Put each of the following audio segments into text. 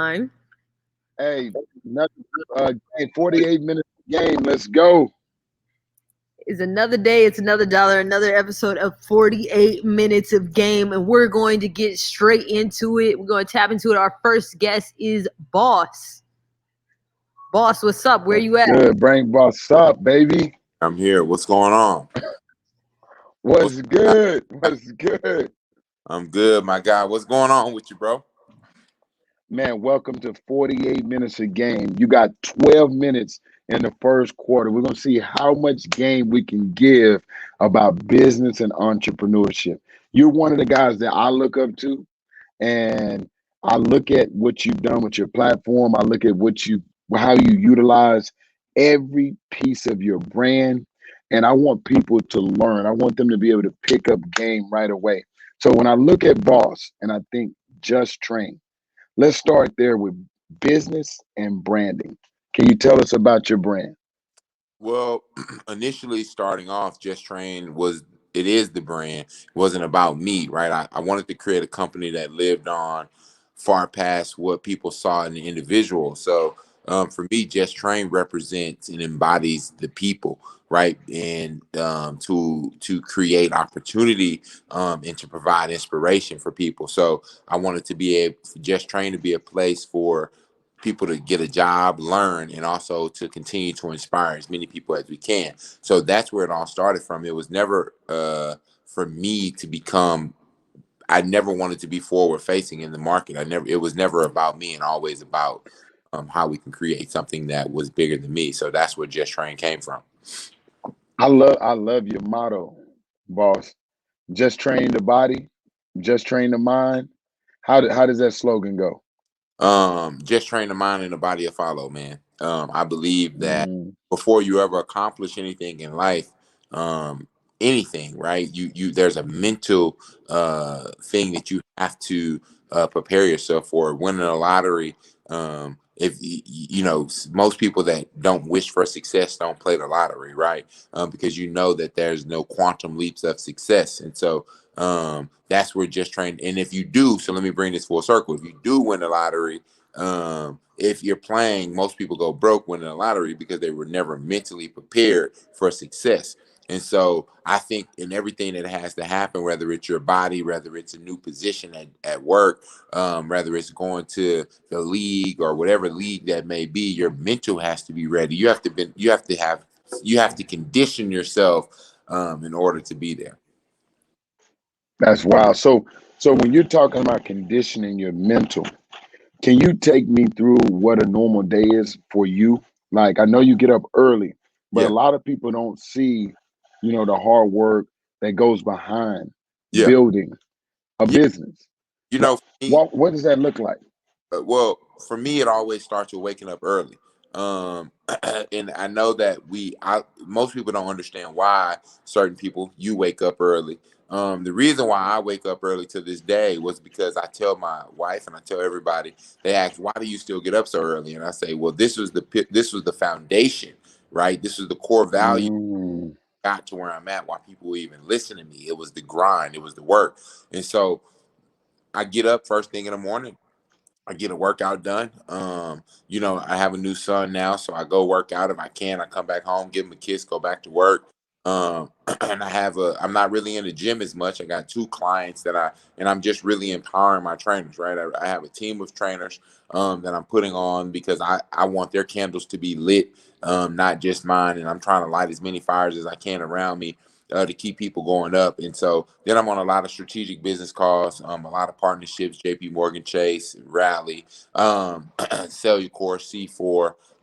Time. Hey, another 48 minute game. Let's go. Is another day, it's another dollar, another episode of 48 minutes of game, and we're going to get straight into it. We're going to tap into it. Our first guest is Boss. Boss, what's up? Where What's you at? good? Bring boss up, baby. I'm here. What's going on? What's good? What's good? I'm good, my guy. What's going on with you, bro? Man, welcome to 48 minutes of game. You got 12 minutes in the first quarter. We're going to see how much game we can give about business and entrepreneurship. You're one of the guys that I look up to, and I look at what you've done with your platform. I look at how you utilize every piece of your brand, and I want people to learn. I want them to be able to pick up game right away. So when I look at Boss and I think JustTrain, let's start there with business and branding. Can you tell us about your brand? Well, initially starting off, it is the brand. It wasn't about me, right? I wanted to create a company that lived on far past what people saw in the individual. So for me, Just Train represents and embodies the people, right? And to create opportunity and to provide inspiration for people. So I wanted to be Just Train to be a place for people to get a job, learn, and also to continue to inspire as many people as we can. So that's where it all started from. It was never for me to become. I never wanted to be forward facing in the market. It was never about me, and always about how we can create something that was bigger than me. So that's where Just Train came from. I love your motto, boss. Just train the body, just train the mind. How does that slogan go? Just train the mind and the body to follow, man. I believe that Mm, before you ever accomplish anything in life, um, anything, right? You there's a mental thing that you have to prepare yourself for. Winning a lottery, if most people that don't wish for success don't play the lottery, right? Because you know that there's no quantum leaps of success, and so that's where Just Train. And if you do, so let me bring this full circle. If you do win the lottery, if you're playing, most people go broke winning the lottery because they were never mentally prepared for success. And so I think in everything that has to happen, whether it's your body, whether it's a new position at work, whether it's going to the league or whatever league that may be, your mental has to be ready. You have to condition yourself in order to be there. that's wild. So when you're talking about conditioning your mental, can you take me through what a normal day is for you? Like I know you get up early, but a Yeah. lot of people don't see, the hard work that goes behind Yeah. building a Yeah. business. You Like, know, for me, what does that look like? well, for me, it always starts with waking up early. Um, and I know that most people don't understand why certain people you wake up early. The reason why I wake up early to this day was because I tell my wife and I tell everybody. They ask, "Why do you still get up so early?" And I say, "Well, this was the foundation, right? This was the core value Mm, got to where I'm at. Why people even listen to me? It was the grind, it was the work, and so I get up first thing in the morning. I get a workout done. I have a new son now, so I go work out if I can. I come back home, give him a kiss, go back to work. And I'm not really in the gym as much. I got two clients and I'm just really empowering my trainers, right? I have a team of trainers that I'm putting on because I want their candles to be lit, not just mine. And I'm trying to light as many fires as I can around me to keep people going up. And so then I'm on a lot of strategic business calls, a lot of partnerships, JP Morgan Chase, Rally, Cellucor,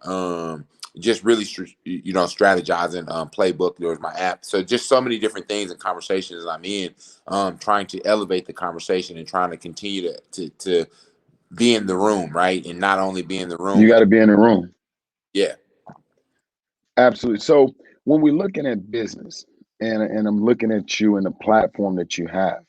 C4, just really, strategizing playbook. There's my app. So just so many different things and conversations I'm in, trying to elevate the conversation and trying to continue to be in the room, right? And not only be in the room, you got but to be in the room. yeah. Absolutely. So when we're looking at business, and I'm looking at you and the platform that you have,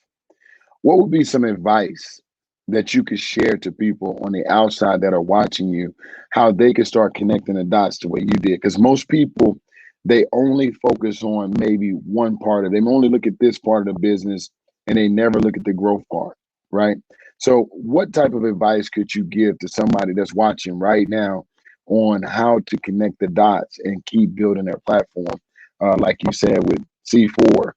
what would be some advice that you could share to people on the outside that are watching you, how they could start connecting the dots to what you did? Because most people, they only focus on maybe one part of it. They only look at this part of the business and they never look at the growth part, right? So, what type of advice could you give to somebody that's watching right now on how to connect the dots and keep building their platform? Like you said with C4,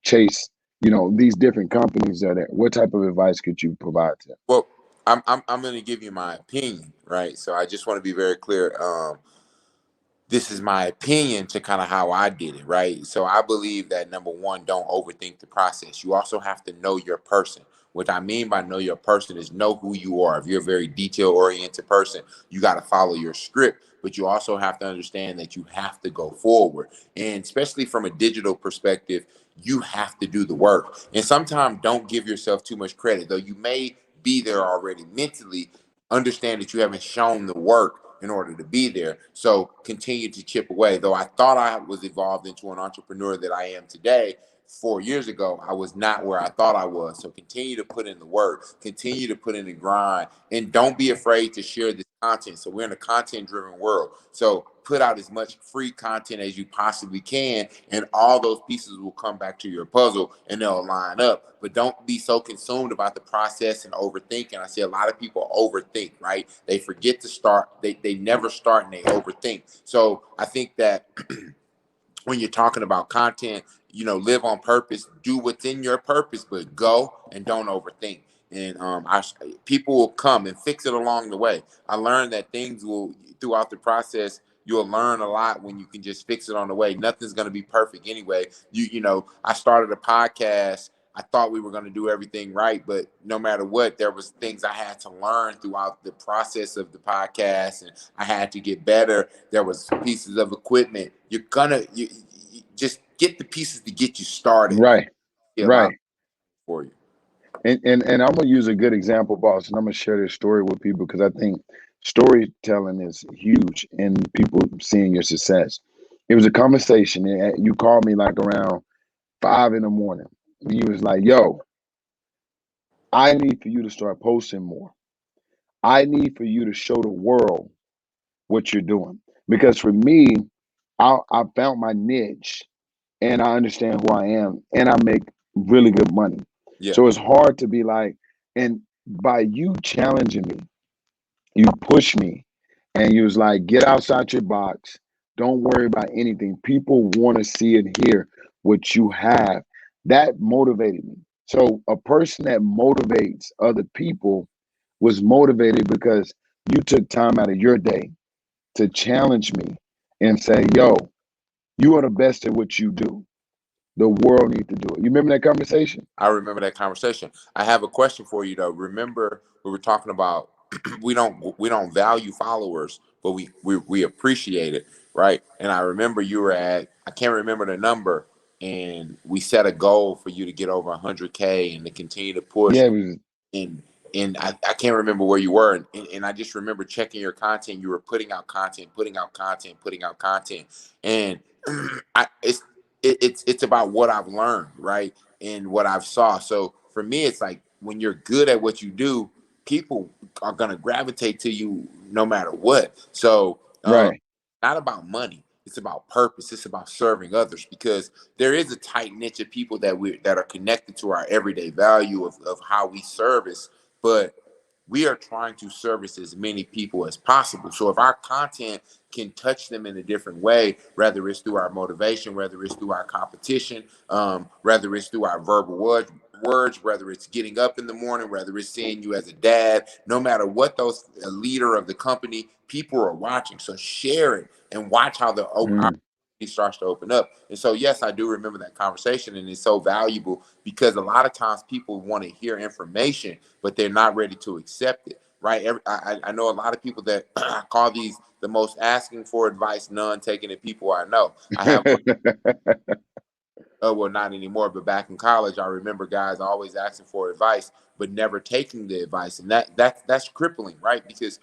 Chase, these different companies are there. What type of advice could you provide to them? Well, I'm going to give you my opinion, right? So I just want to be very clear. This is my opinion to kind of how I did it, right? So I believe that number one, don't overthink the process. You also have to know your person. What I mean by know your person is know who you are. If you're a very detail oriented person, you got to follow your script, but you also have to understand that you have to go forward. And especially from a digital perspective, you have to do the work. And sometimes don't give yourself too much credit, though you may be there already mentally. Understand that you haven't shown the work in order to be there. So continue to chip away. Though I thought I was evolved into an entrepreneur that I am today, 4 years ago, I was not where I thought I was. So continue to put in the work, continue to put in the grind, and don't be afraid to share this content. So we're in a content driven world. So put out as much free content as you possibly can, and all those pieces will come back to your puzzle and they'll line up. But don't be so consumed about the process and overthinking. I see a lot of people overthink, right? They forget to start, they never start and they overthink. So I think that when you're talking about content, live on purpose, do what's in your purpose, but go and don't overthink. And people will come and fix it along the way. I learned that things will, throughout the process, you'll learn a lot when you can just fix it on the way. Nothing's going to be perfect anyway. I started a podcast. I thought we were going to do everything right, but no matter what, there was things I had to learn throughout the process of the podcast, and I had to get better. There was pieces of equipment. You just get the pieces to get you started. Right, Be a lot right. for you. And I'm gonna use a good example, boss, and I'm gonna share this story with people because I think storytelling is huge in people seeing your success. It was a conversation. You called me like around 5 in the morning. And you was like, "Yo, I need for you to start posting more. I need for you to show the world what you're doing because for me, I found my niche and I understand who I am and I make really good money. Yeah. So it's hard to be like, and by you challenging me, you push me and you was like, get outside your box. Don't worry about anything. People want to see and hear what you have. That motivated me. So a person that motivates other people was motivated because you took time out of your day to challenge me and say, yo, you are the best at what you do. The world needs to do it. You remember that conversation? I remember that conversation. I have a question for you though. Remember we were talking about we don't value followers, but we appreciate it, right? And I remember you were at, I can't remember the number, and we set a goal for you to get over 100K and to continue to push. Yeah, it was. and I can't remember where you were, and I just remember checking your content. You were putting out content, putting out content, putting out content, and it's about what I've learned, right, and what I've saw. So for me, it's like when you're good at what you do, people are gonna gravitate to you no matter what. So Right. not about money. It's about purpose. It's about serving others because there is a tight niche of people that are connected to our everyday value of how we service, but we are trying to service as many people as possible. So if our content can touch them in a different way, whether it's through our motivation, whether it's through our competition, whether it's through our verbal words, whether it's getting up in the morning, whether it's seeing you as a dad, no matter what, those a leader of the company, people are watching. So share it and watch how the Mm. he starts to open up. And so, yes, I do remember that conversation, and it's so valuable because a lot of times people want to hear information, but they're not ready to accept it. Right? I know a lot of people that I call these the most asking for advice, none taking it people I know. I have well, not anymore, but back in college, I remember guys always asking for advice, but never taking the advice, and that's crippling, right? Because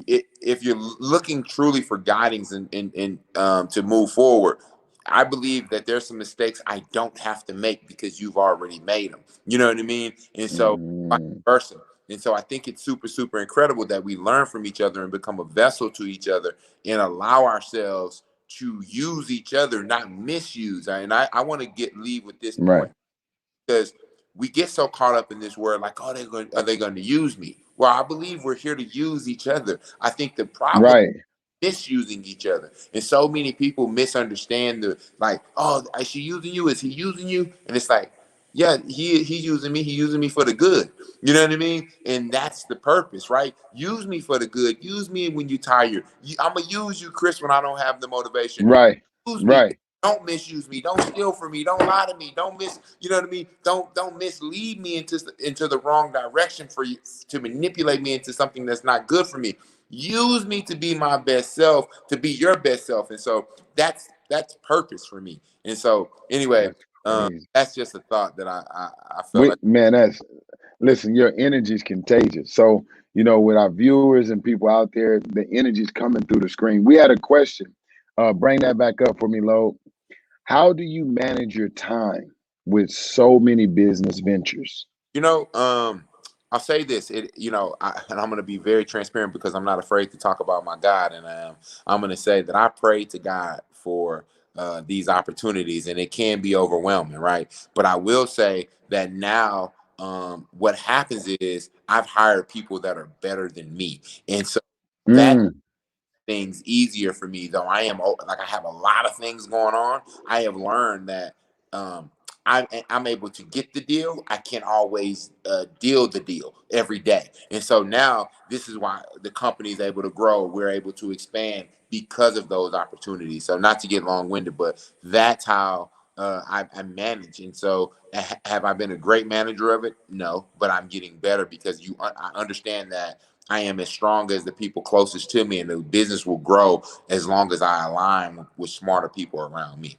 if you're looking truly for guidance and to move forward, I believe that there's some mistakes I don't have to make because you've already made them. You know what I mean? And so vice Mm. versa. And so I think it's super, super incredible that we learn from each other and become a vessel to each other and allow ourselves to use each other, not misuse. And I want to leave with this Right. point because we get so caught up in this word, like, oh, are they going to use me? Well, I believe we're here to use each other. I think the problem Right. misusing each other. And so many people misunderstand the like, oh, is she using you? Is he using you? And it's like, yeah, he's using me. He's using me for the good. You know what I mean? And that's the purpose, right? Use me for the good. Use me when you're tired. I'm gonna use you, Chris, when I don't have the motivation. Right. Use me. Right. Don't misuse me. Don't steal from me. Don't lie to me. You know what I mean? Don't mislead me into the wrong direction for you to manipulate me into something that's not good for me. Use me to be my best self, to be your best self. And so that's purpose for me. And so anyway, That's crazy. that's just a thought that I felt like. Man, that's listen, your energy is contagious. So, with our viewers and people out there, the energy is coming through the screen. We had a question. Bring that back up for me, Lo. How do you manage your time with so many business ventures? You know, I'll say this. And I'm going to be very transparent because I'm not afraid to talk about my God, and I'm going to say that I pray to God for these opportunities, and it can be overwhelming, right? But I will say that now, what happens is I've hired people that are better than me, and so that Mm, things easier for me. Though I have a lot of things going on, I have learned that um I'm able to get the deal. I can't always deal the deal every day. And so now this is why the company is able to grow. We're able to expand because of those opportunities. So not to get long-winded, but that's how I manage. And so have I been a great manager of it? No, but I'm getting better because I understand that I am as strong as the people closest to me, and the business will grow as long as I align with smarter people around me.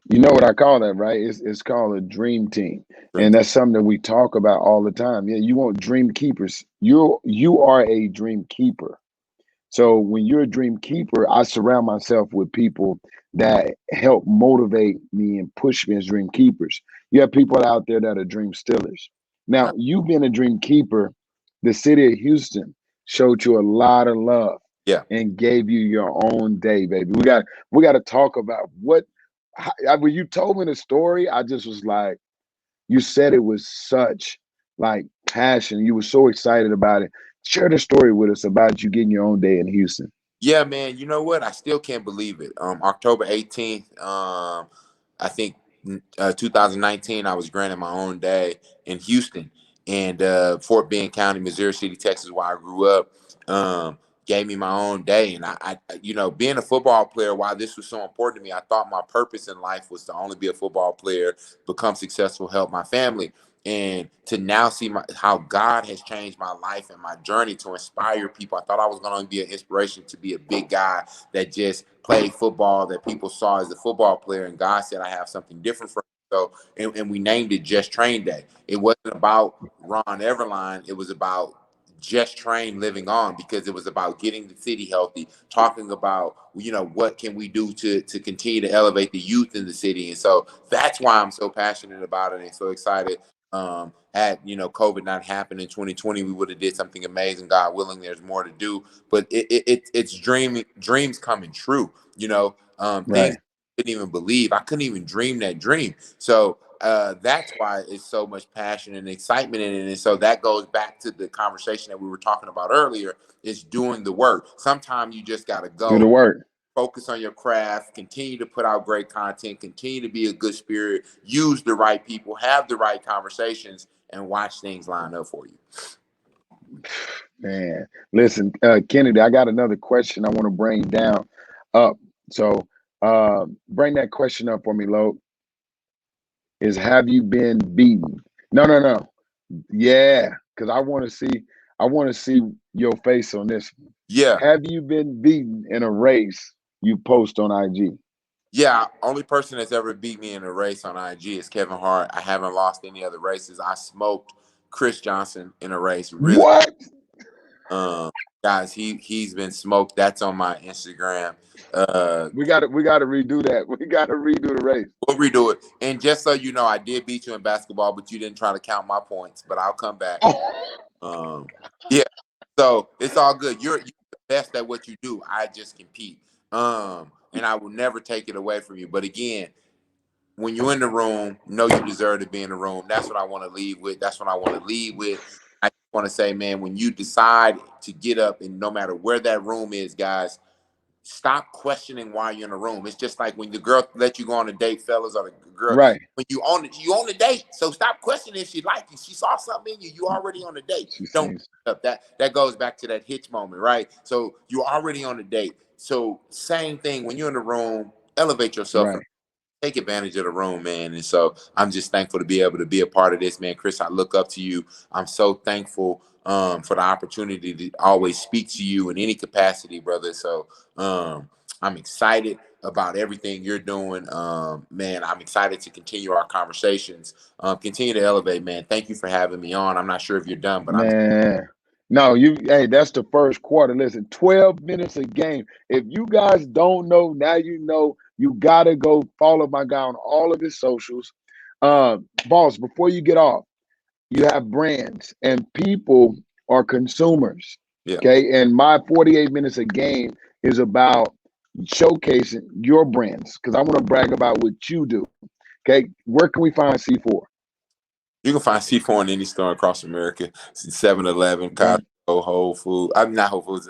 you know what I call that, right? It's called a dream team. Dream. And that's something that we talk about all the time. Yeah, you want dream keepers. You are a dream keeper. So when you're a dream keeper, I surround myself with people that help motivate me and push me as dream keepers. You have people out there that are dream stealers. Now, Right. you've been a dream keeper. The city of Houston showed you a lot of love Yeah. and gave you your own day, baby. We got to talk about when you told me the story, I just was like, you said it with such like passion. You were so excited about it. Share the story with us about you getting your own day in Houston. Yeah, man. You know what? I still can't believe it. October 18th, I think 2019, I was granted my own day in Houston, and Fort Bend County, Missouri City, Texas, where I grew up. Gave me my own day, and being a football player, while this was so important to me, I thought my purpose in life was to only be a football player, become successful, help my family. And to now see how God has changed my life and my journey to inspire people. I thought I was going to be an inspiration to be a big guy that just played football, that people saw as a football player. And God said, I have something different for you. So, and we named it Just Train Day. It wasn't about Ron Everline. It was about Just Train living on, because it was about getting the city healthy, talking about, what can we do to continue to elevate the youth in the city. And so that's why I'm so passionate about it and so excited. Had COVID not happened in 2020, we would have did something amazing. God willing, there's more to do, but it's dreams coming true. Things Right. I couldn't even believe. I couldn't even dream that dream. So that's why it's so much passion and excitement in it. And so that goes back to the conversation that we were talking about earlier. Is doing the work. Sometimes you just got to Do go the work. focus on your craft, continue to put out great content, continue to be a good spirit, use the right people, have the right conversations, and watch things line up for you. Man, listen, Kennedy, I got another question I want to bring down up. So bring that question up for me, Lo. Is have you been beaten? No, no, no. Yeah, because I want to see your face on this. Yeah. Have you been beaten in a race you post on IG? Yeah, only person that's ever beat me in a race on IG is Kevin Hart. I haven't lost any other races. I smoked Chris Johnson in a race. Really, What? um, guys, he's been smoked. That's on my Instagram. Uh, We gotta redo that. We gotta redo the race. we'll redo it. And just so you know, I did beat you in basketball, but you didn't try to count my points. But I'll come back. Um, yeah, so it's all good. You're the best at what you do. I just compete. And I will never take it away from you. But again, when you're in the room, know you deserve to be in the room. That's what I want to leave with. That's what I want to lead with. I want to say, man, when you decide to get up, and no matter where that room is, guys, stop questioning why you're in the room. It's just like when the girl let you go on a date, fellas, or the girl Right. when you on the date. So stop questioning if she liked you. She saw something in you. You already on the date. She Don't seems up that goes back to that hitch moment, right? So you're already on the date. So same thing when you're in the room, elevate yourself. right. Take advantage of the room, man. And so I'm just thankful to be able to be a part of this, man. Chris, I look up to you. I'm so thankful for the opportunity to always speak to you in any capacity, brother. So I'm excited about everything you're doing. Man, I'm excited to continue our conversations, continue to elevate, man. Thank you for having me on. I'm not sure if you're done, but I'm Man. No, hey, that's the first quarter. Listen, 12 minutes a game. If you guys don't know, now you know. You gotta go follow my guy on all of his socials. Boss, before you get off, you have brands and people are consumers. yeah. Okay. And my 48 minutes a game is about showcasing your brands because I want to brag about what you do. Okay. Where can we find C4? You can find C4 in any store across America. 7-Eleven, Costco, Okay. Whole Foods. I'm not Whole Foods,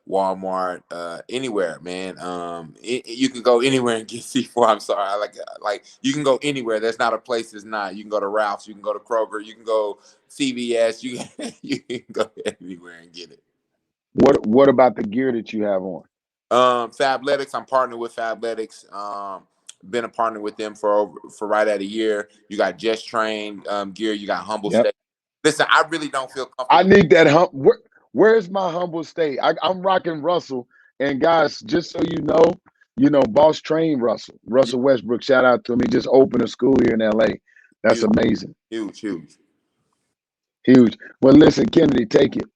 Walmart, anywhere, man. You can go anywhere and get C4. I'm sorry. Like you can go anywhere. There's not a place that's not. You can go to Ralph's, you can go to Kroger, you can go CVS, you can go anywhere and get it. What about the gear that you have on? Fabletics, I'm partnered with Fabletics. Been a partner with them for right at a year. You got JustTrain gear. You got Humble Yep. State. Listen, I really don't feel I comfortable. need that where's my humble state? I'm rocking Russell. And guys, just so you know, Boss trained Russell. Russell Westbrook, shout out to him. He just opened a school here in LA. That's Huge, amazing. huge, huge. Huge. Well, listen, Kennedy, take it.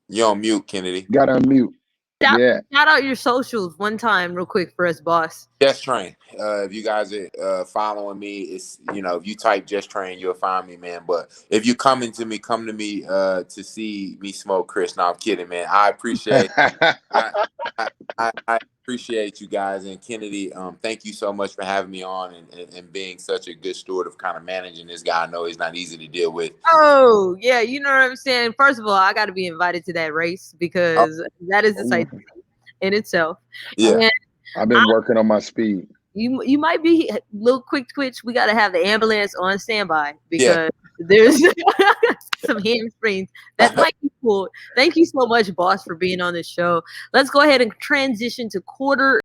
You're on mute, Kennedy. Got to unmute. Shout, Yeah. shout out your socials one time, real quick, for us, boss. JustTrain. If you guys are following me, it's if you type JustTrain, you'll find me, man. But if you come to me to see me smoke Chris. No, I'm kidding, man. I appreciate I, I appreciate you guys, and Kennedy. Thank you so much for having me on and being such a good steward of kind of managing this guy. I know he's not easy to deal with. Oh, yeah, you know what I'm saying? First of all, I got to be invited to that race Oh, because that is a sight in itself. yeah. And I've been working on my speed. you might be a little quick twitch. We got to have the ambulance on standby Yeah. because there's some hamstrings that might be pulled. Thank you so much, boss, for being on the show. Let's go ahead and transition to quarter